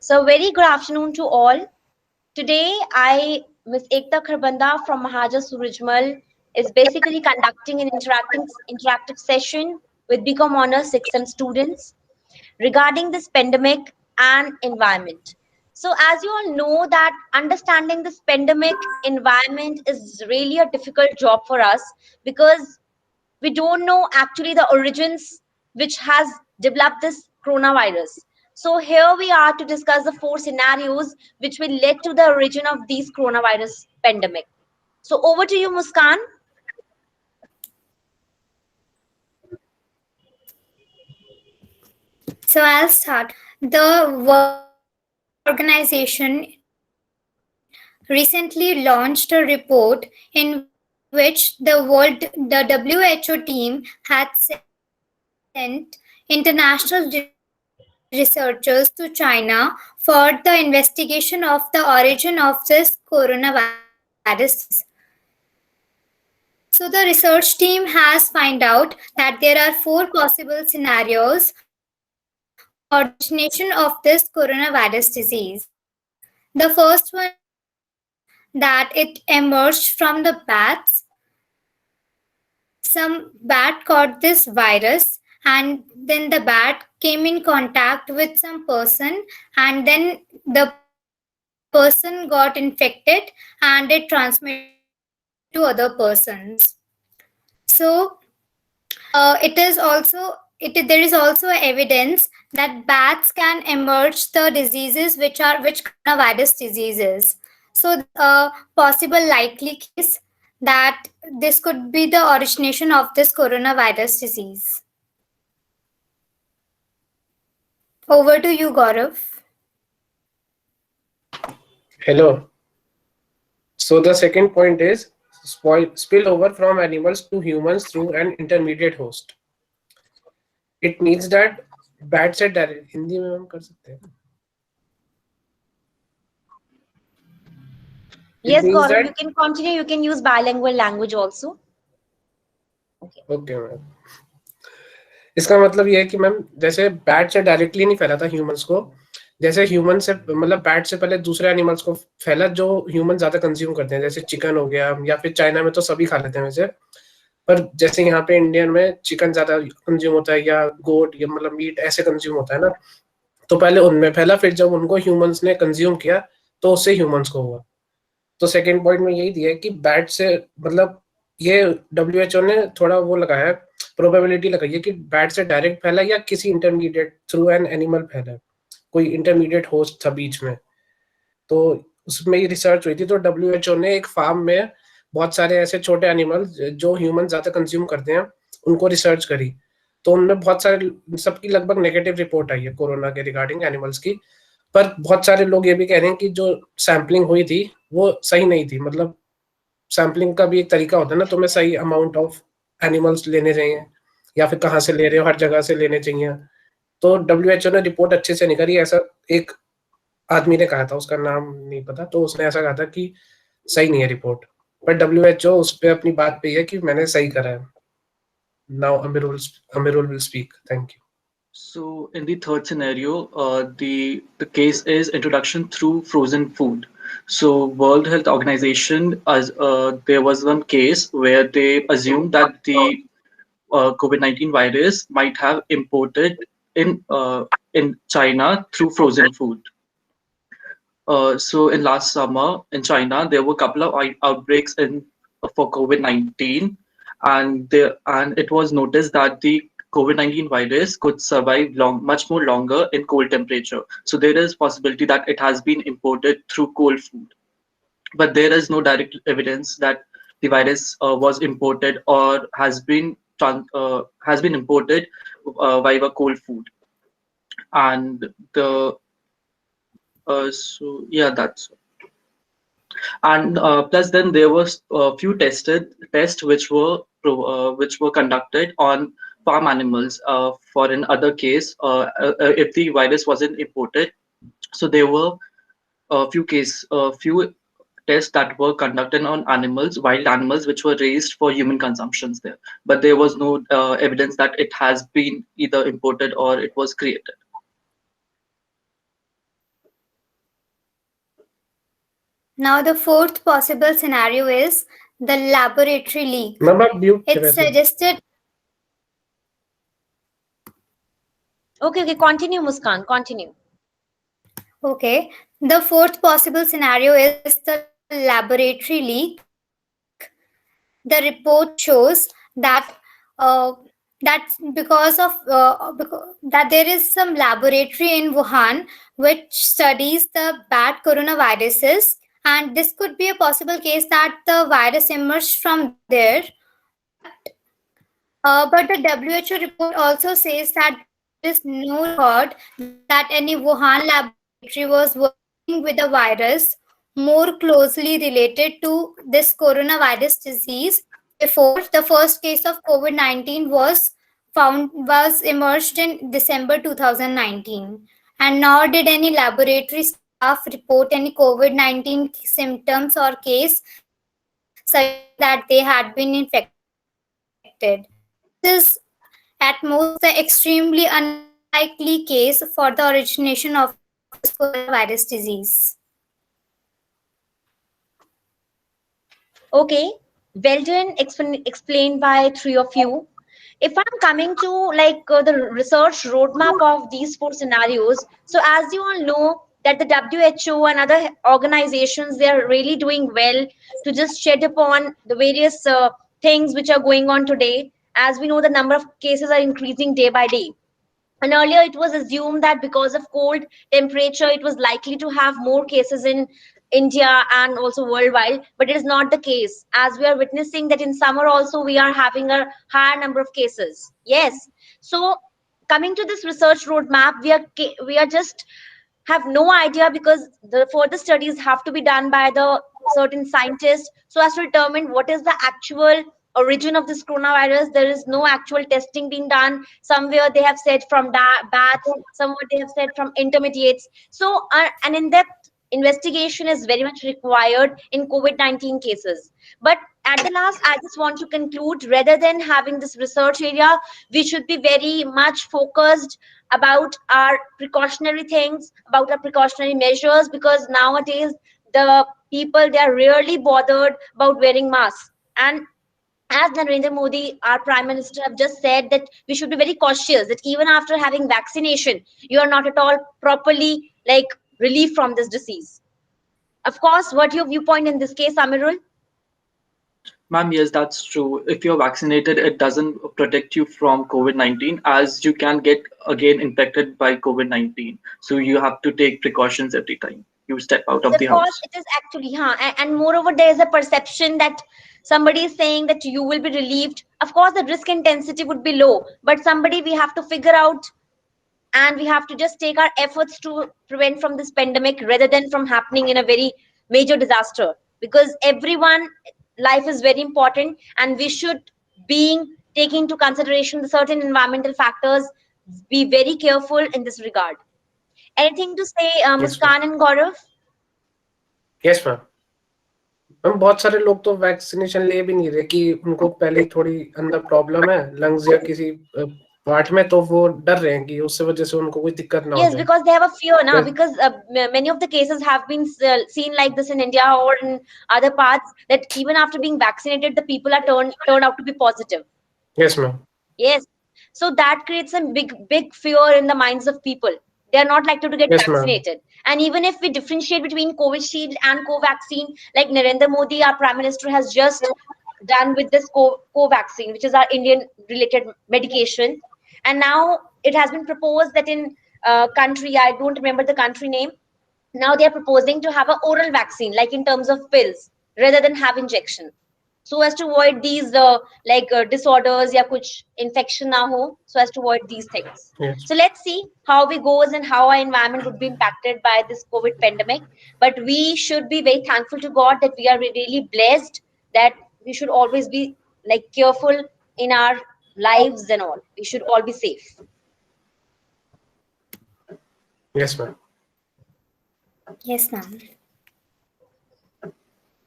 So, very good afternoon to all. Today, Ms. Ekta Kharbanda from Mahaja Surajmal, is basically conducting an interactive session with BCom Honors 6M students regarding this pandemic and environment. So, as you all know, that understanding this pandemic environment is really a difficult job for us because we don't know actually the origins which has developed this coronavirus. So here we are to discuss the four scenarios which will lead to the origin of these coronavirus pandemic. So over to you, Muskan. So I'll start. The World Health Organization recently launched a report in which the WHO team had sent international researchers to China for the investigation of the origin of this coronavirus disease. So the research team has found out that there are four possible scenarios for the origination of this coronavirus disease. The first one is that it emerged from the bats. Some bat caught this virus and then the bat came in contact with some person and then the person got infected and it transmitted to other persons. So there is also evidence that bats can emerge the diseases which coronavirus diseases. So this is a possible likely case that this could be the origination of this coronavirus disease. Over to you, Gaurav. Hello. So the second point is spillover from animals to humans through an intermediate host. It means that bat से direct Hindi में हम कर सकते हैं. Yes, Gaurav, you can continue. You can use bilingual language also. Okay, ma'am. इसका मतलब ये है कि मैम जैसे बैट से डायरेक्टली नहीं फैला था ह्यूमंस को, जैसे ह्यूमन से मतलब बैट से पहले दूसरे एनिमल्स को फैला जो ह्यूमन ज्यादा कंज्यूम करते हैं, जैसे चिकन हो गया या फिर चाइना में तो सभी खा लेते हैं वैसे, पर जैसे यहाँ पे इंडियन में चिकन ज्यादा कंज्यूम होता है या गोट या मतलब मीट ऐसे कंज्यूम होता है ना, तो पहले उनमें फैला, फिर जब उनको ह्यूमंस ने कंज्यूम किया तो उससे ह्यूमंस को हुआ. तो सेकेंड पॉइंट में यही दिया है कि बैट से मतलब ये WHO ने थोड़ा वो लगाया है, प्रोबेबिलिटी लगाई है कि बैट से डायरेक्ट फैला या किसी इंटरमीडिएट थ्रू एन एनिमल फैला, कोई इंटरमीडिएट होस्ट था बीच में. तो उसमें ही रिसर्च हुई थी, तो WHO ने एक फार्म में बहुत सारे ऐसे छोटे एनिमल जो ह्यूमन ज्यादा कंज्यूम करते हैं उनको रिसर्च करी, तो उनमें बहुत सारे सबकी लगभग नेगेटिव रिपोर्ट आई है कोरोना के रिगार्डिंग एनिमल्स की. पर बहुत सारे लोग ये भी कह रहे हैं कि जो सैम्पलिंग हुई थी वो सही नहीं थी. मतलब सैम्पलिंग का भी एक तरीका होता है ना, तुम्हें सही अमाउंट ऑफ एनिमल्स लेने चाहिए या फिर कहाँ से ले रहे हो, हर जगह से लेने चाहिए. तो WHO ने रिपोर्ट अच्छे से नहीं करी, ऐसा एक आदमी ने कहा था, उसका नाम नहीं पता, तो उसने ऐसा कहा था कि सही नहीं है रिपोर्ट, पर WHO उस पर अपनी बात पे है कि मैंने सही करा है. Now Amirul will speak. Thank you. So in the third scenario, the case is introduction through frozen food. So World Health Organization, as there was one case where they assumed that the COVID-19 virus might have imported in China through frozen food. So in last summer in China, there were a couple of outbreaks for COVID-19, and it was noticed that the COVID-19 virus could survive much more longer in cold temperature. So there is possibility that it has been imported through cold food, but there is no direct evidence that the virus was imported or has been imported via cold food. And so yeah, that's. And plus, then there was a few tests which were conducted on farm animals. For in other case, if the virus wasn't imported, so there were a few tests that were conducted on animals, wild animals, which were raised for human consumptions there. But there was no evidence that it has been either imported or it was created. Now the fourth possible scenario is the laboratory leak. Ma'am आप mute थे It's वैसे. suggested. Okay, continue, Muskan, continue. Okay. The fourth possible scenario is the laboratory leak. The report shows that that's that there is some laboratory in Wuhan which studies the bad coronaviruses, and this could be a possible case that the virus emerged from there. But the WHO report also says that there is no record that any Wuhan laboratory was working with a virus more closely related to this coronavirus disease before the first case of COVID-19 was emerged in December 2019. And nor did any laboratory staff report any COVID-19 symptoms or case suggesting that they had been infected. This is at most the extremely unlikely case for the origination of this coronavirus disease. Okay, well done, explained by three of you. If I'm coming to the research roadmap of these four scenarios, so as you all know that the WHO and other organizations, they are really doing well to just shed upon the various things which are going on today. As we know, the number of cases are increasing day by day. And earlier it was assumed that because of cold temperature, it was likely to have more cases in India and also worldwide, but it is not the case. As we are witnessing that in summer also, we are having a higher number of cases. Yes. So coming to this research roadmap, we are just have no idea because the further studies have to be done by the certain scientists so as to determine what is the actual origin of this coronavirus. There is no actual testing being done. Somewhere they have said from bats, somewhere they have said from intermediates. So an in-depth investigation is very much required in COVID-19 cases. But at the last, I just want to conclude, rather than having this research area, we should be very much focused about our precautionary things, about our precautionary measures, because nowadays the people, they are rarely bothered about wearing masks. And as Narendra Modi, our Prime Minister, have just said that we should be very cautious that even after having vaccination, you are not at all properly relieved from this disease. Of course, what your viewpoint in this case, Amirul? Ma'am, yes, that's true. If you're vaccinated, it doesn't protect you from COVID-19, as you can get again infected by COVID-19. So you have to take precautions every time you step out of Of the course, house. it is actually, and moreover, there is a perception that somebody is saying that you will be relieved. Of course, the risk intensity would be low, but somebody we have to figure out, and we have to just take our efforts to prevent from this pandemic rather than from happening in a very major disaster. Because everyone, life is very important, and we should, being taking into consideration the certain environmental factors, be very careful in this regard. Anything to say, Yes, Muskan and Gaurav? Yes ma'am. Ma'am बहुत सारे लोग तो vaccination ले भी नहीं रहे कि उनको पहले ही थोड़ी अंदर प्रॉब्लम है लंग्स या किसी पार्ट में, तो वो डर रहे हैं कि उससे वजह से उनको कोई दिक्कत ना हो Yes, जाए. because they have a fear now. Yes. Because many of the cases have been seen like this in India or in other parts. That even after being vaccinated, the people are turned out to be positive. Yes, ma'am. Yes, so that creates a big fear in the minds of people. They are not likely to get Yes, ma'am. vaccinated. And even if we differentiate between Covishield and Covaxin, like Narendra Modi, our Prime Minister, has just done with this Covaxin, which is our Indian-related medication. And now it has been proposed that in country, I don't remember the country name, now they are proposing to have an oral vaccine, like in terms of pills, rather than have injection, so as to avoid these disorders या कुछ infection ना हो, so as to avoid these things. Yes. So let's see how it goes and how our environment would be impacted by this COVID pandemic. But we should be very thankful to God that we are really blessed, that we should always be careful in our lives and all. We should all be safe. Yes, ma'am. Yes, ma'am.